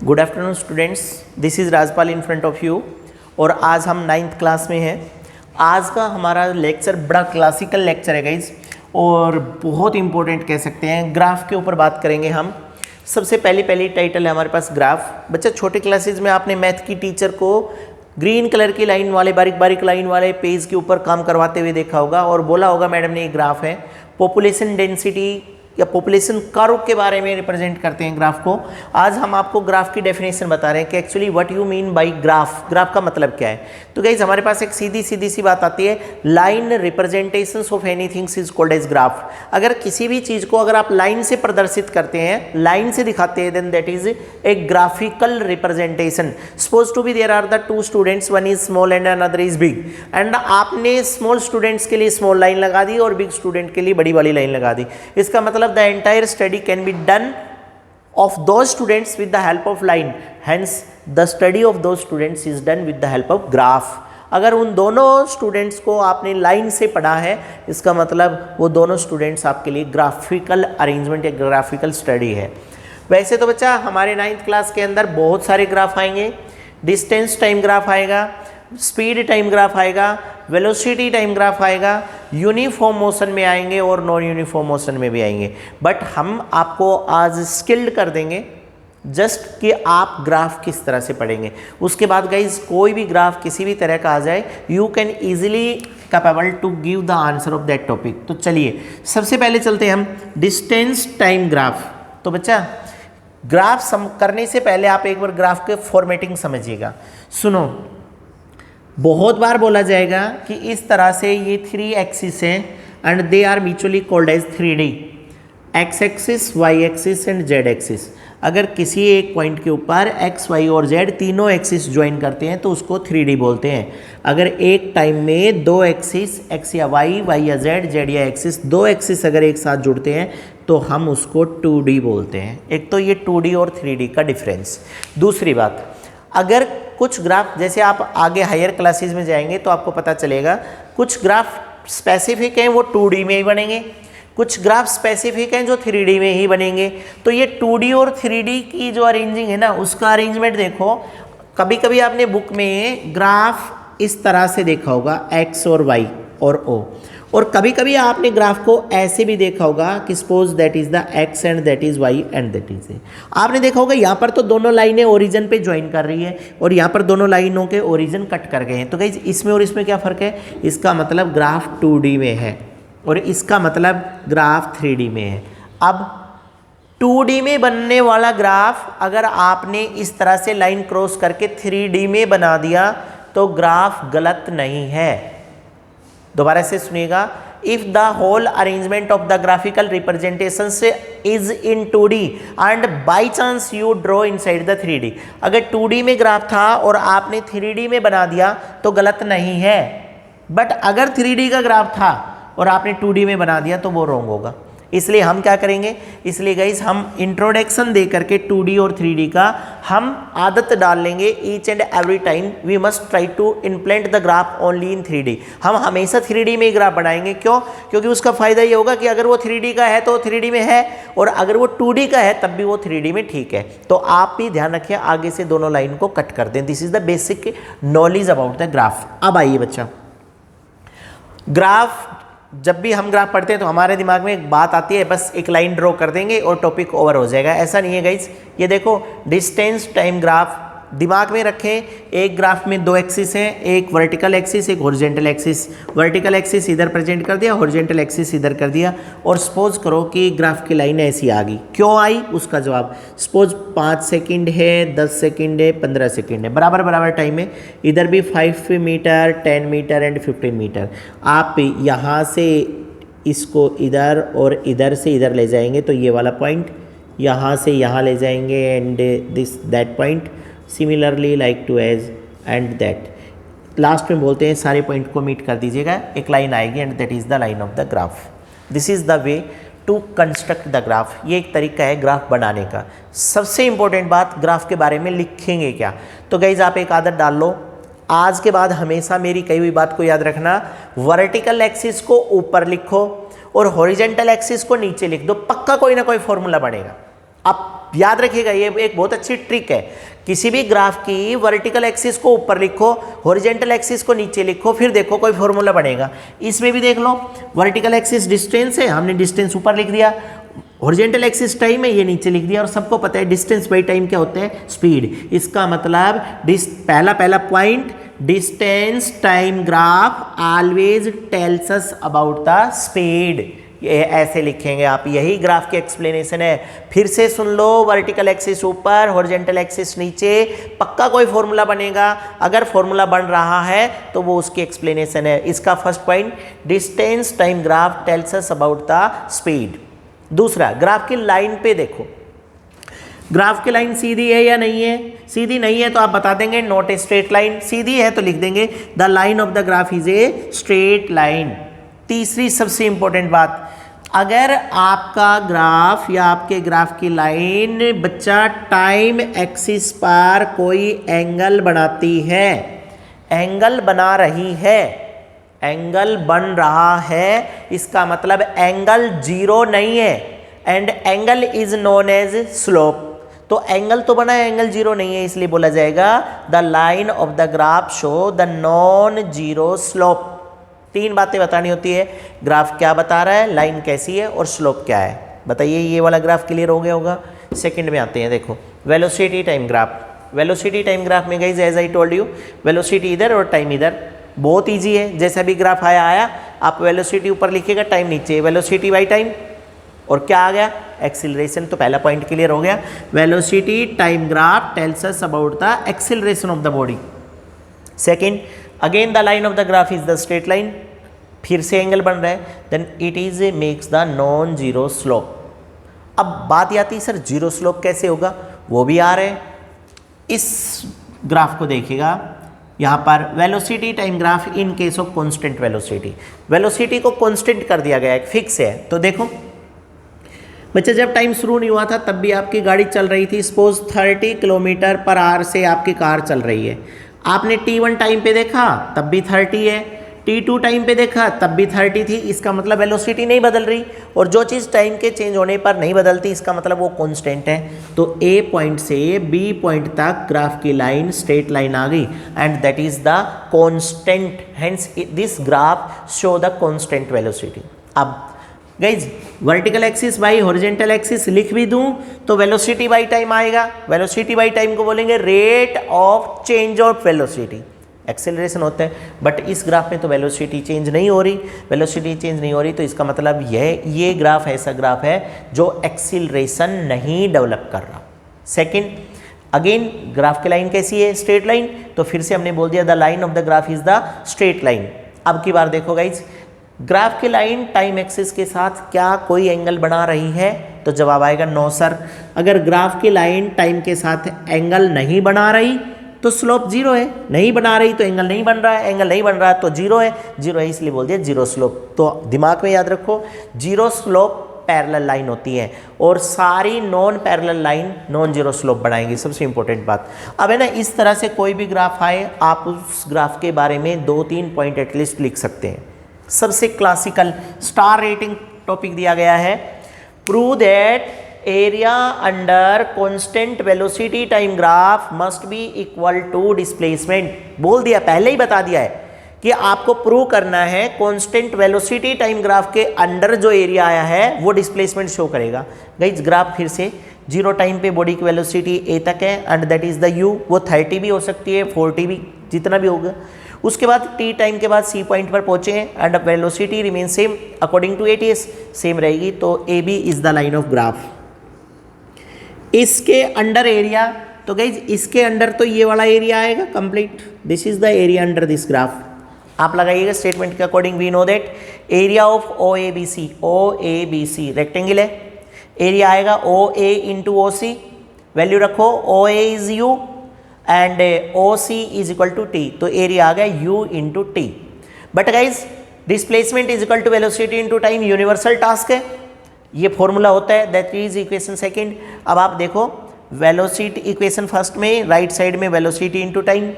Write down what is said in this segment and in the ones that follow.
Good afternoon students, this is Rajpal in front of you. और आज हम 9th क्लास में हैं। आज का हमारा लेक्चर बड़ा क्लासिकल लेक्चर है गाइज, और बहुत इंपॉर्टेंट कह सकते हैं। ग्राफ के ऊपर बात करेंगे हम। सबसे पहली टाइटल है हमारे पास ग्राफ। बच्चा छोटे क्लासेज में आपने मैथ की टीचर को ग्रीन कलर की लाइन वाले बारीक बारीक लाइन वाले पेज के ऊपर काम करवाते हुए देखा होगा और बोला होगा मैडम ने ये ग्राफ है। पॉपुलेशन डेंसिटी या पॉपुलेशन कर्व के बारे में रिप्रेजेंट करते हैं ग्राफ को। आज हम आपको ग्राफ की डेफिनेशन बता रहे हैं कि actually what you mean by graph, graph का मतलब क्या है। तो गाइस हमारे पास एक सीधी सी बात आती है, line representations of anything is called as graph. अगर किसी भी चीज को अगर आप लाइन से प्रदर्शित करते हैं, लाइन से दिखाते हैं, then that is a graphical representation. Suppose to be there are the two students, one is small and another is big, and आपने स्मॉल स्टूडेंट्स के लिए स्मॉल लाइन लगा दी और बिग स्टूडेंट के लिए बड़ी वाली लाइन लगा दी। इसका मतलब the entire study can be done of those students with the help of line, hence the study of those students is done with the help of graph। अगर उन दोनों स्टूडेंट्स को आपने लाइन से पढ़ा है, इसका मतलब वो दोनों स्टूडेंट्स आपके लिए ग्राफिकल अरेंजमेंट या ग्राफिकल स्टडी है। वैसे तो बच्चा हमारे 9th क्लास के अंदर बहुत सारे ग्राफ आएंगे। डिस्टेंस टाइम ग्राफ आएगा, स्पीड टाइम ग्राफ आएगा, वेलोसिटी टाइम ग्राफ आएगा, यूनिफॉर्म मोशन में आएंगे और नॉन यूनिफॉर्म मोशन में भी आएंगे। बट हम आपको आज स्किल्ड कर देंगे जस्ट कि आप ग्राफ किस तरह से पढ़ेंगे। उसके बाद गाइज कोई भी ग्राफ किसी भी तरह का आ जाए, you can easily capable to give the answer of that topic. तो चलिए सबसे पहले चलते हैं हम डिस्टेंस टाइम ग्राफ। तो बच्चा ग्राफ करने से पहले आप एक बार ग्राफ के फॉर्मेटिंग समझिएगा। सुनो, बहुत बार बोला जाएगा कि इस तरह से ये 3 एक्सिस हैं and they are mutually called as 3D, X axis, Y axis and Z axis. अगर किसी एक पॉइंट के ऊपर एक्स, वाई और जेड तीनों एक्सिस ज्वाइन करते हैं तो उसको 3D बोलते हैं। अगर एक टाइम में दो एक्सिस, एक्स या वाई, वाई या जेड, जेड या एक्सिस, दो एक्सिस अगर एक साथ जुड़ते हैं तो हम उसको 2D बोलते हैं। एक तो ये 2D और 3D का डिफरेंस। दूसरी बात, अगर कुछ ग्राफ, जैसे आप आगे हायर क्लासेस में जाएंगे तो आपको पता चलेगा कुछ ग्राफ स्पेसिफिक हैं वो 2D में ही बनेंगे, कुछ ग्राफ स्पेसिफिक हैं जो 3D में ही बनेंगे। तो ये 2D और 3D की जो अरेंजिंग है ना, उसका अरेंजमेंट देखो। कभी कभी आपने बुक में ग्राफ इस तरह से देखा होगा, एक्स और वाई और ओ, और कभी कभी आपने ग्राफ को ऐसे भी देखा होगा कि suppose that is the X and that is Y and that is A. आपने देखा होगा यहाँ पर तो दोनों लाइनें ओरिजिन पे ज्वाइन कर रही है और यहाँ पर दोनों लाइनों के ओरिजिन कट कर गए हैं। तो गाइस इसमें और इसमें क्या फ़र्क है? इसका मतलब ग्राफ 2D में है और इसका मतलब ग्राफ 3D में है। अब 2D में बनने वाला ग्राफ अगर आपने इस तरह से लाइन क्रॉस करके 3D में बना दिया तो ग्राफ गलत नहीं है। दोबारा से सुनिएगा, if the whole arrangement of the graphical representation is in 2D and by chance you draw inside the 3D, अगर 2D में ग्राफ था और आपने 3D में बना दिया तो गलत नहीं है। बट अगर 3D का ग्राफ था और आपने 2D में बना दिया तो वो रॉन्ग होगा। इसलिए हम क्या करेंगे, इसलिए गाइस हम इंट्रोडक्शन दे करके 2D और 3D का हम आदत डाल लेंगे। Each and every time we must try to implement the graph only in 3D। हम हमेशा 3D में ही ग्राफ बनाएंगे। क्यों? क्योंकि उसका फायदा ये होगा कि अगर वो 3D का है तो 3D में है, और अगर वो 2D का है तब भी वो 3D में ठीक है। तो आप भी ध्यान रखिए, आगे से दोनों लाइन को कट कर दें। This is the basic knowledge about the graph. अब आइए बच्चा, ग्राफ जब भी हम ग्राफ पढ़ते हैं तो हमारे दिमाग में एक बात आती है, बस एक लाइन ड्रॉ कर देंगे और टॉपिक ओवर हो जाएगा। ऐसा नहीं है गाइज। ये देखो डिस्टेंस टाइम ग्राफ दिमाग में रखें। एक ग्राफ में दो एक्सिस हैं, एक वर्टिकल एक्सिस, एक हॉरिजॉन्टल एक्सिस। वर्टिकल एक्सिस इधर प्रेजेंट कर दिया, हॉरिजॉन्टल एक्सिस इधर कर दिया, और सपोज करो कि ग्राफ की लाइन ऐसी आ गई। क्यों आई? उसका जवाब सपोज 5 सेकंड है, 10 सेकंड है, 15 सेकंड है, बराबर बराबर टाइम है। इधर भी 5 मीटर, 10 मीटर एंड 15 मीटर। आप यहाँ से इसको इधर और इधर से इधर ले जाएंगे तो ये वाला पॉइंट, यहाँ से यहाँ ले जाएंगे and this that point, similarly like to as and that. Last में बोलते हैं सारे पॉइंट को मीट कर दीजिएगा, एक लाइन आएगी and that is the line of the graph. This is the way to construct the graph. ये एक तरीका है ग्राफ बनाने का। सबसे इंपॉर्टेंट बात, ग्राफ के बारे में लिखेंगे क्या? तो गाइज आप एक आदत डाल लो, आज के बाद हमेशा मेरी कही हुई बात को याद रखना। वर्टिकल एक्सिस को ऊपर लिखो और हॉरिजॉन्टल एक्सिस को नीचे लिख दो, पक्का कोई ना कोई फॉर्मूला बनेगा। अब याद रखिएगा, ये एक बहुत अच्छी ट्रिक है। किसी भी ग्राफ की वर्टिकल एक्सिस को ऊपर लिखो, हॉरिजॉन्टल एक्सिस को नीचे लिखो, फिर देखो कोई फॉर्मूला बनेगा। इसमें भी देख लो, वर्टिकल एक्सिस डिस्टेंस है, हमने डिस्टेंस ऊपर लिख दिया, हॉरिजॉन्टल एक्सिस टाइम है, ये नीचे लिख दिया, और सबको पता है डिस्टेंस बाई टाइम क्या होता है, स्पीड। इसका मतलब पहला point, distance time graph always tells us about the speed, ये ऐसे लिखेंगे आप, यही ग्राफ की एक्सप्लेनेशन है। फिर से सुन लो, वर्टिकल एक्सिस ऊपर, हॉरिजॉन्टल एक्सिस नीचे, पक्का कोई फॉर्मूला बनेगा। अगर फॉर्मूला बन रहा है तो वो उसकी एक्सप्लेनेशन है। इसका first point, distance time graph tells us about the speed. दूसरा, ग्राफ की लाइन पे देखो, ग्राफ की लाइन सीधी है या नहीं है? सीधी नहीं है तो आप बता देंगे नॉट ए स्ट्रेट लाइन, सीधी है तो लिख देंगे the line of the graph is a straight line. तीसरी सबसे इंपॉर्टेंट बात, अगर आपका ग्राफ या आपके ग्राफ की लाइन बच्चा टाइम एक्सिस पर कोई एंगल बनाती है, एंगल बना रही है, एंगल बन रहा है, इसका मतलब एंगल जीरो नहीं है, and angle is known as slope. तो एंगल तो बना है, एंगल जीरो नहीं है, इसलिए बोला जाएगा the line of the graph show the non zero slope. तीन बातें बतानी होती है, ग्राफ क्या बता रहा है, लाइन कैसी है और स्लोप क्या है। बताइए, ये वाला ग्राफ क्लियर हो गया होगा। सेकंड में आते हैं, देखो velocity time graph. Velocity time graph में guys as I told you, velocity इधर और टाइम इधर, बहुत ईजी है। जैसा भी ग्राफ आया आप वेलोसिटी ऊपर लिखिएगा, टाइम नीचे, वेलोसिटी बाई टाइम, और क्या आ गया, एक्सीलरेशन। तो पहला पॉइंट क्लियर हो गया, velocity time graph tells us about the acceleration of the body. Second, again the line of the graph is the straight line, फिर से एंगल बन रहा है, then it is makes the non zero slope. अब बात आती है sir zero slope कैसे होगा, वो भी आ रहे हैं। इस ग्राफ को देखिएगा, यहाँ पर velocity time graph in case of constant velocity, velocity को कांस्टेंट कर दिया गया है, फिक्स है। तो देखो बच्चे, जब टाइम शुरू नहीं हुआ था तब भी आपकी गाड़ी चल रही थी, सपोज 30 किलोमीटर पर आवर से आपकी कार चल रही है। आपने T1 टाइम पे देखा तब भी 30 है, T2 टाइम पे देखा तब भी 30 थी, इसका मतलब वेलोसिटी नहीं बदल रही, और जो चीज़ टाइम के चेंज होने पर नहीं बदलती इसका मतलब वो कांस्टेंट है। तो A पॉइंट से B पॉइंट तक ग्राफ की लाइन स्ट्रेट लाइन आ गई, and that is the constant, hence this graph show the constant velocity. अब guys, vertical axis by horizontal axis लिख भी दूं तो वेलोसिटी बाई टाइम आएगा। वेलोसिटी बाई टाइम को बोलेंगे rate of change of velocity, acceleration होता है। बट इस ग्राफ में तो वेलोसिटी चेंज नहीं हो रही, वेलोसिटी चेंज नहीं हो रही, तो इसका मतलब ये ग्राफ ऐसा ग्राफ है जो एक्सीलरेशन नहीं डेवलप कर रहा। सेकंड, अगेन ग्राफ की लाइन कैसी है, स्ट्रेट लाइन, तो फिर से हमने बोल दिया the line of the graph is the straight line. अब की बार देखो गाइज, ग्राफ की लाइन टाइम एक्सिस के साथ क्या कोई एंगल बना रही है, तो जवाब आएगा नो सर। अगर ग्राफ की लाइन टाइम के साथ एंगल नहीं बना रही तो स्लोप जीरो है, नहीं बना रही तो एंगल नहीं बन रहा है, एंगल नहीं बन रहा तो जीरो है, जीरो है इसलिए बोल दिया जीरो स्लोप। तो दिमाग में याद रखो, जीरो स्लोप पैरेलल लाइन होती है, और सारी non parallel line non zero slope बनाएंगी, सबसे इंपॉर्टेंट बात। अब है ना, इस तरह से कोई भी ग्राफ आए, आप उस ग्राफ के बारे में 2-3 पॉइंट एटलीस्ट लिख सकते हैं। सबसे क्लासिकल स्टार रेटिंग टॉपिक दिया गया है, prove that area under constant velocity time graph must be equal to displacement. बोल दिया, पहले ही बता दिया है कि आपको प्रूव करना है कांस्टेंट वेलोसिटी टाइम ग्राफ के अंडर जो एरिया आया है वो डिस्प्लेसमेंट शो करेगा। गाइस, ग्राफ फिर से जीरो टाइम पे बॉडी की वेलोसिटी ए तक है, and that is the you, वो 30 भी हो सकती है, 40 भी, जितना भी होगा। उसके बाद टी टाइम के बाद सी पॉइंट पर पहुंचे हैं, and velocity remain same according to ATS, same रहेगी। तो AB is the line of graph. इसके अंडर एरिया, तो गाइज इसके अंडर तो ये वाला एरिया आएगा complete, this is the area under this graph. आप लगाइएगा स्टेटमेंट के according, we know that area of OABC rectangle है, एरिया आएगा OA इंटू OC, वैल्यू रखो OA is U and OC is equal to T, तो area आ गया U into T। But guys, displacement is equal to velocity into time, universal task है, ये formula होता है, दैट इज इक्वेशन सेकंड। अब आप देखो, वेलोसिटी इक्वेशन फर्स्ट में राइट साइड में वेलोसिटी इंटू टाइम,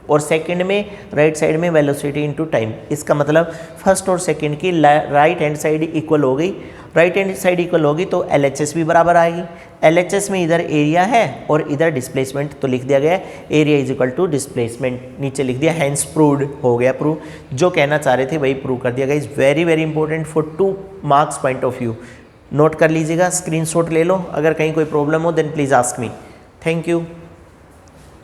और सेकंड में राइट साइड में वेलोसिटी इंटू टाइम। इसका मतलब फर्स्ट और सेकंड की राइट हैंड साइड इक्वल हो गई। राइट हैंड साइड इक्वल होगी तो LHS भी बराबर आएगी। LHS में इधर एरिया है और इधर डिस्प्लेसमेंट, तो लिख दिया गया है area is equal to displacement, नीचे लिख दिया, हैंस प्रूव्ड, हो गया प्रूव। जो कहना चाह रहे थे वही प्रूव कर दिया गया। Is very very important for 2 marks point of view. Note कर लीजिएगा, स्क्रीनशॉट ले लो, अगर कहीं कोई प्रॉब्लम हो then please ask me. Thank you.